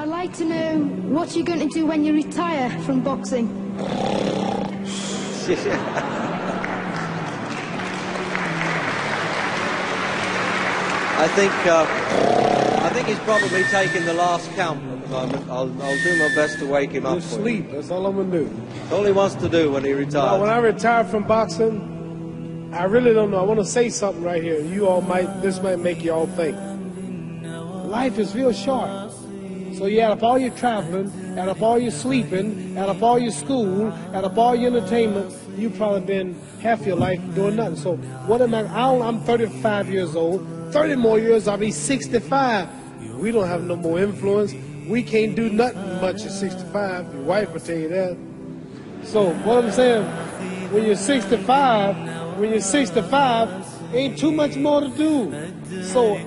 I'd like to know what you're going to do when you retire from boxing. I think he's probably taking the last count at the moment. I'll do my best to wake him up. Just sleep. That's all I'm going to do. That's all he wants to do when he retires. Now, when I retire from boxing, I really don't know. I want to say something right here. This might make you all think. Life is real short. So you add up all your traveling, add up all your sleeping, add up all your school, add up all your entertainment, you've probably been half your life doing nothing. So what am I'm 35 years old. 30 more years, I'll be 65. We don't have no more influence. We can't do nothing much at 65. Your wife will tell you that. So what I'm saying, when you're 65, ain't too much more to do. So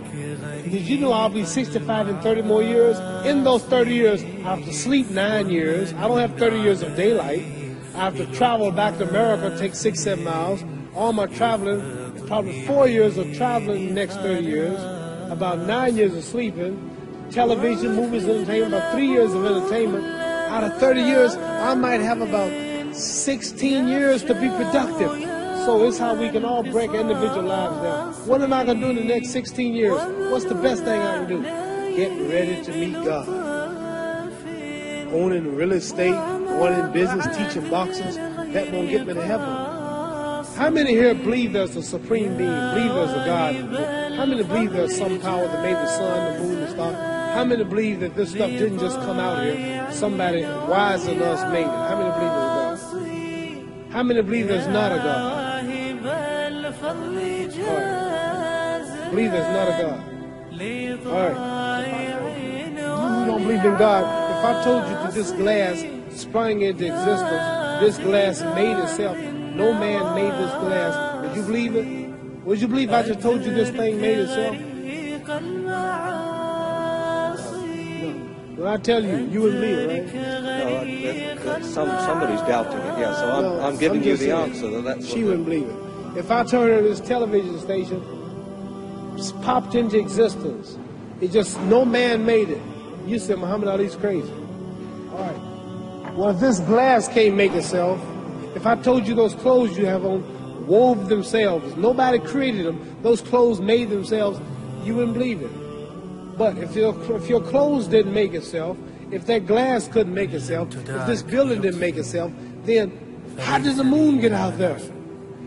did you know I'll be 65 in 30 more years? In those 30 years, I have to sleep 9 years. I don't have 30 years of daylight. I have to travel back to America, take 6-7 miles. All my traveling, probably 4 years of traveling in the next 30 years, about 9 years of sleeping, television, movies, entertainment, about 3 years of entertainment. Out of 30 years, I might have about 16 years to be productive. So it's how we can all break our individual lives down. What am I going to do in the next 16 years? What's the best thing I can do? Get ready to meet God. Owning real estate, going in business, teaching boxers, that won't get me to heaven. How many here believe there's a supreme being, believe there's a God? How many believe there's some power that made the sun, the moon, the stars? How many believe that this stuff didn't just come out here? Somebody wiser than us made it. How many believe there's a God? How many believe there's not a God? All right. Believe there's not a God. All right. You don't believe in God. If I told you that this glass sprang into existence, this glass made itself, no man made this glass, would you believe it? Would you believe I just told you this thing made itself? When I tell you, you wouldn't believe it, right? No, somebody's doubting it, yeah, so I'm giving you the answer. That's she wouldn't believe it. If I told her this television station just popped into existence, it just, no man made it, you said Muhammad Ali's crazy. All right. Well, if this glass can't make itself, if I told you those clothes you have on wove themselves, nobody created them, those clothes made themselves, you wouldn't believe it. But if your clothes didn't make itself, if that glass couldn't make itself, if this building didn't make itself, then how did the moon get out there?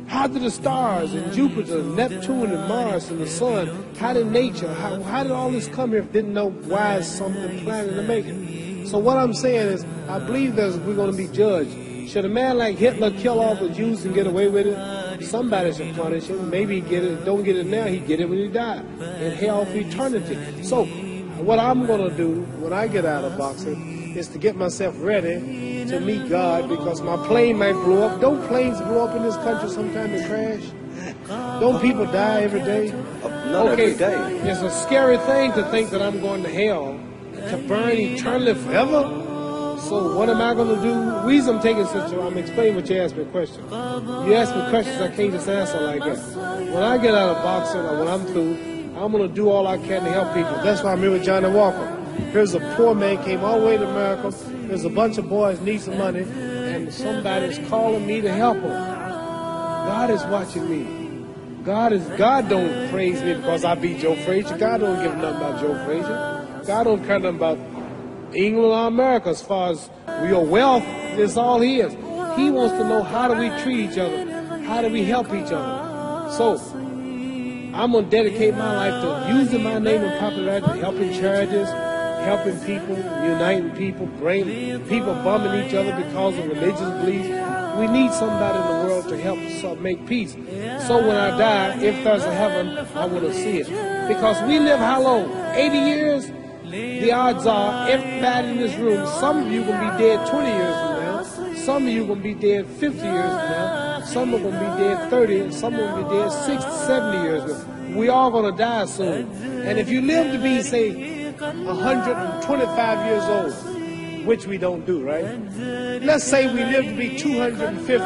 How did the stars and Jupiter, Neptune and Mars and the sun, how did nature, how did all this come here if didn't know why is something planning to make it? So what I'm saying is, I believe we're going to be judged. Should a man like Hitler kill all the Jews and get away with it? Somebody should punish him. Maybe he get it, don't get it now, he get it when he died. In hell for eternity. So what I'm going to do when I get out of boxing is to get myself ready to meet God, because my plane might blow up. Don't planes blow up in this country sometime and crash? Don't people die every day? Not every day. It's a scary thing to think that I'm going to hell to burn eternally forever. So what am I going to do? The reason I'm taking I'm explaining what you asked me a question. You ask me questions I can't just answer like that. When I get out of boxing or when I'm through, I'm going to do all I can to help people. That's why I'm here with Johnny Walker. Here's a poor man, came all the way to America. There's a bunch of boys need some money, and somebody's calling me to help them. God is watching me. God don't praise me because I beat Joe Frazier. God don't give nothing about Joe Frazier. God don't care nothing about England or America as far as your wealth. It's all His. He wants to know, how do we treat each other? How do we help each other? So I'm going to dedicate my life to using my name and popularity, helping charities, helping people, uniting people, bringing people bumming each other because of religious beliefs. We need somebody in the world to help us make peace. So when I die, if there's a heaven, I want to see it. Because we live how long? 80 years? The odds are everybody in this room, some of you are going to be dead 20 years from now. Some of you are going to be dead 50 years from now. Some are going to be dead 30, and some are going to be dead 60, 70 years from now. We all going to die soon. And if you live to be, say, 125 years old, which we don't do, right? Let's say we live to be 250,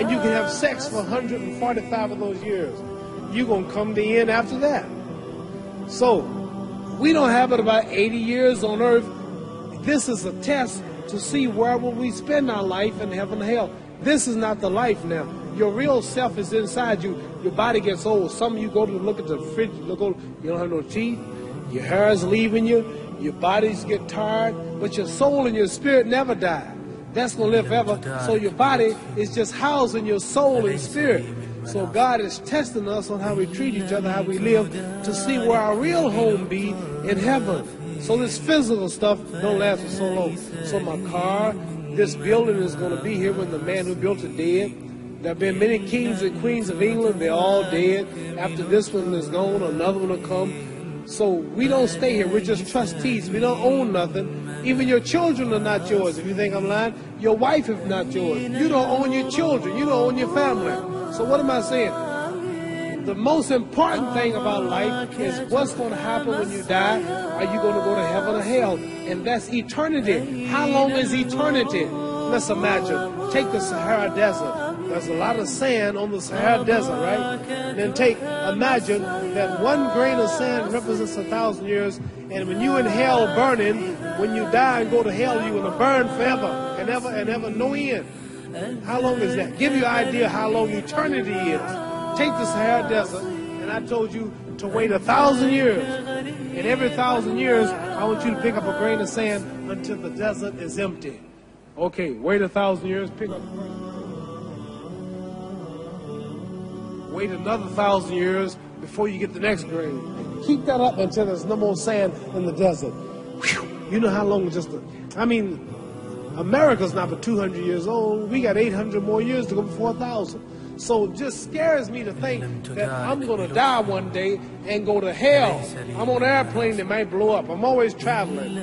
and you can have sex for 145 of those years. You're going to come to the end after that. So we don't have but about 80 years on earth This is a test to see where will we spend our life in heaven or hell. This is not the life now. Your real self is inside you. Your body gets old. Some of you go to look at the fridge, you don't have no teeth. Your hair is leaving you. Your bodies get tired. But your soul and your spirit never die. That's going to live forever. So your body is just housing your soul and spirit. So God is testing us on how we treat each other, how we live, to see where our real home be in heaven. So this physical stuff don't last for so long. So my car, this building is going to be here when the man who built it dead. There have been many kings and queens of England. They're all dead. After this one is gone, another one will come. So we don't stay here. We're just trustees. We don't own nothing. Even your children are not yours. If you think I'm lying, your wife is not yours. You don't own your children. You don't own your family. So what am I saying? The most important thing about life is what's going to happen when you die. Are you going to go to heaven or hell? And that's eternity. How long is eternity? Let's imagine. Take the Sahara Desert. There's a lot of sand on the Sahara Desert, right? And then imagine that one grain of sand represents 1,000 years. And when you in hell burning, when you die and go to hell, you're going to burn forever and ever, no end. How long is that? Give you an idea how long eternity is. Take the Sahara Desert, and I told you to wait 1,000 years. And every 1,000 years, I want you to pick up a grain of sand until the desert is empty. Okay, wait 1,000 years, pick up a grain. Wait another 1,000 years before you get the next grain. Keep that up until there's no more sand in the desert. Whew. You know how long America's not but 200 years old. We got 800 more years to go before 1,000. So it just scares me to think that I'm going to die one day and go to hell. I'm on an airplane that might blow up. I'm always traveling.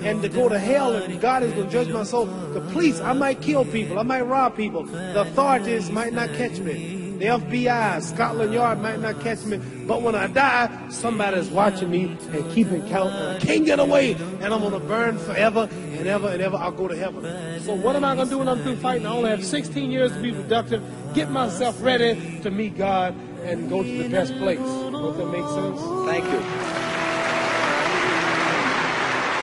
And to go to hell and God is going to judge my soul. The police, I might kill people. I might rob people. The authorities might not catch me. The FBI, Scotland Yard might not catch me. But when I die, somebody's watching me and keeping count. And I can't get away. And I'm going to burn forever and ever. I'll go to heaven. So what am I going to do when I'm through fighting? I only have 16 years to be productive. Get myself ready to meet God and go to the best place. Does that make sense? Thank you.